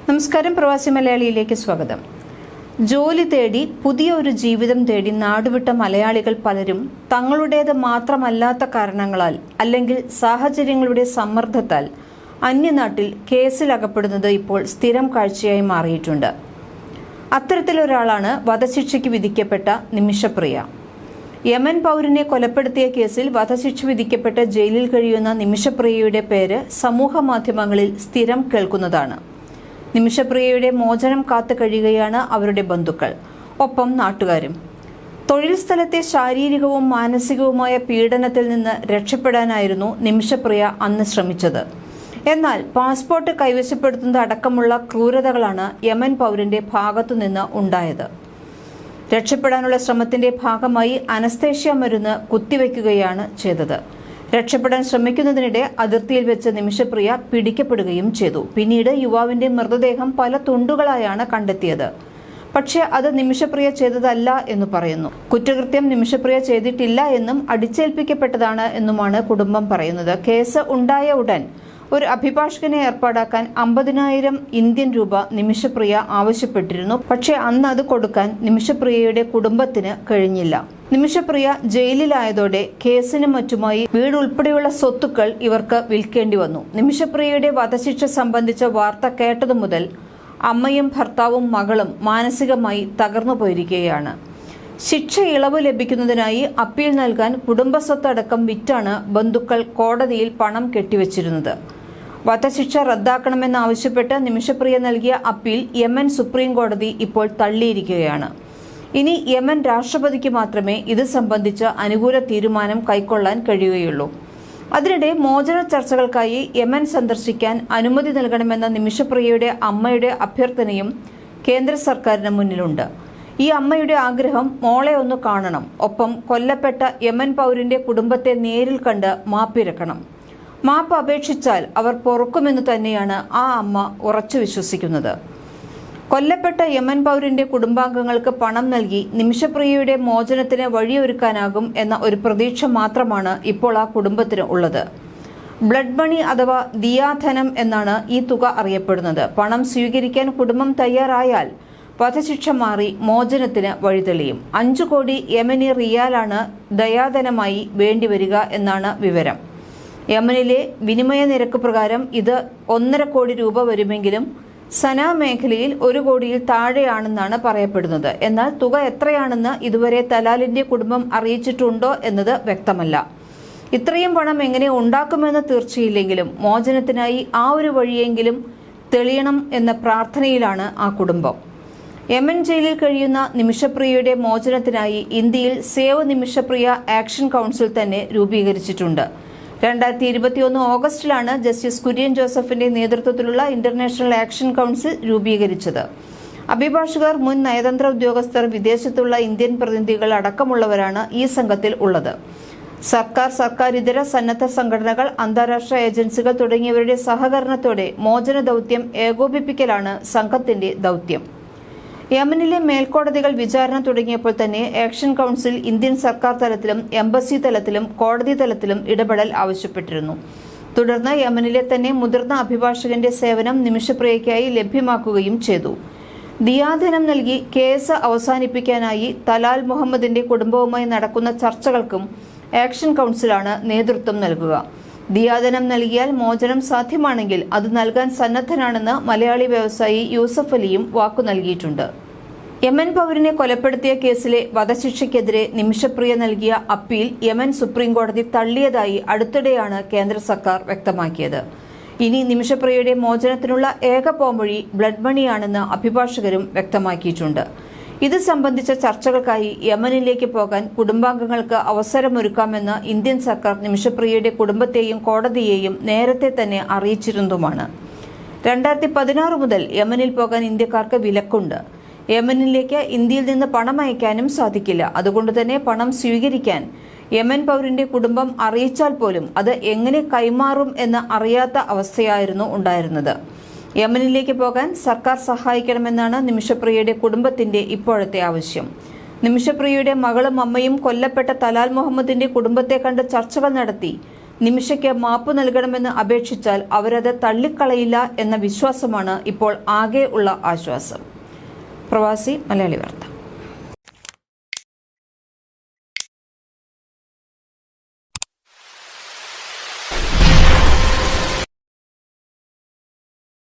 നമസ്കാരം, പ്രവാസി മലയാളിയിലേക്ക് സ്വാഗതം. ജോലി തേടി പുതിയ ഒരു ജീവിതം തേടി നാടുവിട്ട മലയാളികൾ പലരും തങ്ങളുടേത് മാത്രമല്ലാത്ത കാരണങ്ങളാൽ അല്ലെങ്കിൽ സാഹചര്യങ്ങളുടെ സമ്മർദ്ദത്താൽ അന്യനാട്ടിൽ കേസിലകപ്പെടുന്നത് ഇപ്പോൾ സ്ഥിരം കാഴ്ചയായി മാറിയിട്ടുണ്ട്. അത്തരത്തിലൊരാളാണ് വധശിക്ഷയ്ക്ക് വിധിക്കപ്പെട്ട നിമിഷപ്രിയ. യമൻ പൗരനെ കൊലപ്പെടുത്തിയ കേസിൽ വധശിക്ഷ വിധിക്കപ്പെട്ട ജയിലിൽ കഴിയുന്ന നിമിഷപ്രിയയുടെ പേര് സമൂഹ മാധ്യമങ്ങളിൽ സ്ഥിരം കേൾക്കുന്നതാണ്. നിമിഷപ്രിയയുടെ മോചനം കാത്തു കഴിയുകയാണ് അവരുടെ ബന്ധുക്കൾ, ഒപ്പം നാട്ടുകാരും. തൊഴിൽ സ്ഥലത്തെ ശാരീരികവും മാനസികവുമായ പീഡനത്തിൽ നിന്ന് രക്ഷപ്പെടാനായിരുന്നു നിമിഷപ്രിയ അന്ന് ശ്രമിച്ചത്. എന്നാൽ പാസ്പോർട്ട് കൈവശപ്പെടുത്തുന്നത് അടക്കമുള്ള ക്രൂരതകളാണ് യമൻ പൗരന്റെ ഭാഗത്തുനിന്ന് ഉണ്ടായത്. രക്ഷപ്പെടാനുള്ള ശ്രമത്തിന്റെ ഭാഗമായി അനസ്തേഷ്യ മരുന്ന് കുത്തിവെക്കുകയാണ് ചെയ്തത്. രക്ഷപ്പെടാൻ ശ്രമിക്കുന്നതിനിടെ അതിർത്തിയിൽ വെച്ച് നിമിഷപ്രിയ പിടിക്കപ്പെടുകയും ചെയ്തു. പിന്നീട് യുവാവിന്റെ മൃതദേഹം പല തുണ്ടുകളായാണ് കണ്ടെത്തിയത്. പക്ഷേ അത് നിമിഷപ്രിയ ചെയ്തതല്ല എന്ന് പറയുന്നു. കുറ്റകൃത്യം നിമിഷപ്രിയ ചെയ്തിട്ടില്ല എന്നും അടിച്ചേൽപ്പിക്കപ്പെട്ടതാണ് എന്നുമാണ് കുടുംബം പറയുന്നത്. കേസ് ഉണ്ടായ ഉടൻ ഒരു അഭിഭാഷകനെ ഏർപ്പാടാക്കാൻ 50,000 ഇന്ത്യൻ രൂപ നിമിഷപ്രിയ ആവശ്യപ്പെട്ടിരുന്നു. പക്ഷേ അന്ന് അത് കൊടുക്കാൻ നിമിഷപ്രിയയുടെ കുടുംബത്തിന് കഴിഞ്ഞില്ല. നിമിഷപ്രിയ ജയിലിലായതോടെ കേസിനും മറ്റുമായി വീട് ഉൾപ്പെടെയുള്ള സ്വത്തുക്കൾ ഇവർക്ക് വിൽക്കേണ്ടി വന്നു. നിമിഷപ്രിയയുടെ വധശിക്ഷ സംബന്ധിച്ച വാർത്ത കേട്ടതു മുതൽ അമ്മയും ഭർത്താവും മകളും മാനസികമായി തകർന്നു പോയിരിക്കുകയാണ്. ശിക്ഷ ഇളവ് ലഭിക്കുന്നതിനായി അപ്പീൽ നൽകാൻ കുടുംബസ്വത്തടക്കം വിറ്റാണ് ബന്ധുക്കൾ കോടതിയിൽ പണം കെട്ടിവച്ചിരുന്നത്. വധശിക്ഷ റദ്ദാക്കണമെന്നാവശ്യപ്പെട്ട് നിമിഷപ്രിയ നൽകിയ അപ്പീൽ യമൻ സുപ്രീം കോടതി ഇപ്പോൾ തള്ളിയിരിക്കുകയാണ്. ഇനി യമൻ രാഷ്ട്രപതിക്ക് മാത്രമേ ഇത് സംബന്ധിച്ച അനുകൂല തീരുമാനം കൈക്കൊള്ളാൻ കഴിയുകയുള്ളൂ. അതിനിടെ മോചന ചർച്ചകൾക്കായി യമൻ സന്ദർശിക്കാൻ അനുമതി നൽകണമെന്ന നിമിഷപ്രിയയുടെ അമ്മയുടെ അഭ്യർത്ഥനയും കേന്ദ്ര സർക്കാരിന് മുന്നിലുണ്ട്. ഈ അമ്മയുടെ ആഗ്രഹം മോളെ ഒന്ന് കാണണം, ഒപ്പം കൊല്ലപ്പെട്ട യമൻ പൗരന്റെ കുടുംബത്തെ നേരിൽ കണ്ട് മാപ്പിരക്കണം. മാപ്പ് അപേക്ഷിച്ചാൽ അവർ പൊറുക്കുമെന്ന് തന്നെയാണ് ആ അമ്മ ഉറച്ചു വിശ്വസിക്കുന്നത്. കൊല്ലപ്പെട്ട യമൻ പൗരന്റെ കുടുംബാംഗങ്ങൾക്ക് പണം നൽകി നിമിഷപ്രിയയുടെ മോചനത്തിന് വഴിയൊരുക്കാനാകും എന്ന ഒരു പ്രതീക്ഷ മാത്രമാണ് ഇപ്പോൾ ആ കുടുംബത്തിന് ഉള്ളത്. ബ്ലഡ് മണി അഥവാ ദിയാധനം എന്നാണ് ഈ തുക അറിയപ്പെടുന്നത്. പണം സ്വീകരിക്കാൻ കുടുംബം തയ്യാറായാൽ വധശിക്ഷ മാറി മോചനത്തിന് വഴിതെളിയും. 5 കോടി യമനി റിയാലാണ് ദയാധനമായി വേണ്ടിവരിക എന്നാണ് വിവരം. യമനിലെ വിനിമയ നിരക്ക് പ്രകാരം ഇത് 1.5 കോടി രൂപ വരുമെങ്കിലും സനാ മേഖലയിൽ 1 കോടിയിൽ താഴെയാണെന്നാണ് പറയപ്പെടുന്നത്. എന്നാൽ തുക എത്രയാണെന്ന് ഇതുവരെ തലാലിന്റെ കുടുംബം അറിയിച്ചിട്ടുണ്ടോ എന്നത് വ്യക്തമല്ല. ഇത്രയും പണം എങ്ങനെ ഉണ്ടാക്കുമെന്ന് തീർച്ചയില്ലെങ്കിലും മോചനത്തിനായി ആ ഒരു വഴിയെങ്കിലും തെളിയണം എന്ന പ്രാർത്ഥനയിലാണ് ആ കുടുംബം. യമൻ ജയിലിൽ കഴിയുന്ന നിമിഷപ്രിയയുടെ മോചനത്തിനായി ഇന്ത്യയിൽ സേവ് നിമിഷപ്രിയ ആക്ഷൻ കൗൺസിൽ തന്നെ രൂപീകരിച്ചിട്ടുണ്ട്. 2021 ഓഗസ്റ്റിലാണ് ജസ്റ്റിസ് കുര്യൻ ജോസഫിന്റെ നേതൃത്വത്തിലുള്ള ഇന്റർനാഷണൽ ആക്ഷൻ കൗൺസിൽ രൂപീകരിച്ചത്. അഭിഭാഷകർ, മുൻ നയതന്ത്ര ഉദ്യോഗസ്ഥർ, വിദേശത്തുള്ള ഇന്ത്യൻ പ്രതിനിധികൾ അടക്കമുള്ളവരാണ് ഈ സംഘത്തിൽ ഉള്ളത്. സർക്കാരിതര സന്നദ്ധ സംഘടനകൾ, അന്താരാഷ്ട്ര ഏജൻസികൾ തുടങ്ങിയവരുടെ സഹകരണത്തോടെ മോചന ദൗത്യം ഏകോപിപ്പിക്കലാണ് സംഘത്തിന്റെ ദൗത്യം. യമനിലെ മേൽക്കോടതികൾ വിചാരണ തുടങ്ങിയപ്പോൾ തന്നെ ആക്ഷൻ കൗൺസിൽ ഇന്ത്യൻ സർക്കാർ തലത്തിലും എംബസി തലത്തിലും കോടതി തലത്തിലും ഇടപെടൽ ആവശ്യപ്പെട്ടിരുന്നു. തുടർന്ന് യമനിലെ തന്നെ മുതിർന്ന അഭിഭാഷകന്റെ സേവനം നിമിഷപ്രിയയ്ക്കായി ലഭ്യമാക്കുകയും ചെയ്തു. ദിയാധനം നൽകി കേസ് അവസാനിപ്പിക്കാനായി തലാൽ മുഹമ്മദിന്റെ കുടുംബവുമായി നടക്കുന്ന ചർച്ചകൾക്കും ആക്ഷൻ കൗൺസിലാണ് നേതൃത്വം നൽകുക. ദിയാധനം നൽകിയാൽ മോചനം സാധ്യമാണെങ്കിൽ അത് നൽകാൻ സന്നദ്ധനാണെന്ന് മലയാളി വ്യവസായി യൂസഫ് അലിയും വാക്കു നൽകിയിട്ടുണ്ട്. യമൻ പൗരനെ കൊലപ്പെടുത്തിയ കേസിലെ വധശിക്ഷയ്ക്കെതിരെ നിമിഷപ്രിയ നൽകിയ അപ്പീൽ യമൻ സുപ്രീം കോടതി തള്ളിയതായി അടുത്തിടെയാണ് കേന്ദ്ര സർക്കാർ വ്യക്തമാക്കിയത്. ഇനി നിമിഷപ്രിയയുടെ മോചനത്തിനുള്ള ഏക പോംവഴി ബ്ലഡ് മണിയാണെന്ന് അഭിഭാഷകരും വ്യക്തമാക്കിയിട്ടുണ്ട്. ഇത് സംബന്ധിച്ച ചർച്ചകൾക്കായി യമനിലേക്ക് പോകാൻ കുടുംബാംഗങ്ങൾക്ക് അവസരമൊരുക്കാമെന്ന് ഇന്ത്യൻ സർക്കാർ നിമിഷപ്രിയയുടെ കുടുംബത്തെയും കോടതിയെയും നേരത്തെ തന്നെ അറിയിച്ചിരുന്നതുമാണ്. 2016 മുതൽ യമനിൽ പോകാൻ ഇന്ത്യക്കാർക്ക് വിലക്കുണ്ട്. യമനിലേക്ക് ഇന്ത്യയിൽ നിന്ന് പണം അയക്കാനും സാധിക്കില്ല. അതുകൊണ്ട് തന്നെ പണം സ്വീകരിക്കാൻ യമൻ പൗരന്റെ കുടുംബം അറിയിച്ചാൽ പോലും അത് എങ്ങനെ കൈമാറും എന്ന് അറിയാത്ത അവസ്ഥയായിരുന്നു ഉണ്ടായിരുന്നത്. യമനിലേക്ക് പോകാൻ സർക്കാർ സഹായിക്കണമെന്നാണ് നിമിഷപ്രിയയുടെ കുടുംബത്തിന്റെ ഇപ്പോഴത്തെ ആവശ്യം. നിമിഷപ്രിയയുടെ മകളും അമ്മയും കൊല്ലപ്പെട്ട തലാൽ മുഹമ്മദിന്റെ കുടുംബത്തെ കണ്ട് ചർച്ചകൾ നടത്തി നിമിഷയ്ക്ക് മാപ്പ് നൽകണമെന്ന് അപേക്ഷിച്ചാൽ അവരത് തള്ളിക്കളയില്ല എന്ന വിശ്വാസമാണ് ഇപ്പോൾ ആകെ ഉള്ള ആശ്വാസം. പ്രവാസി മലയാളി വാർത്ത.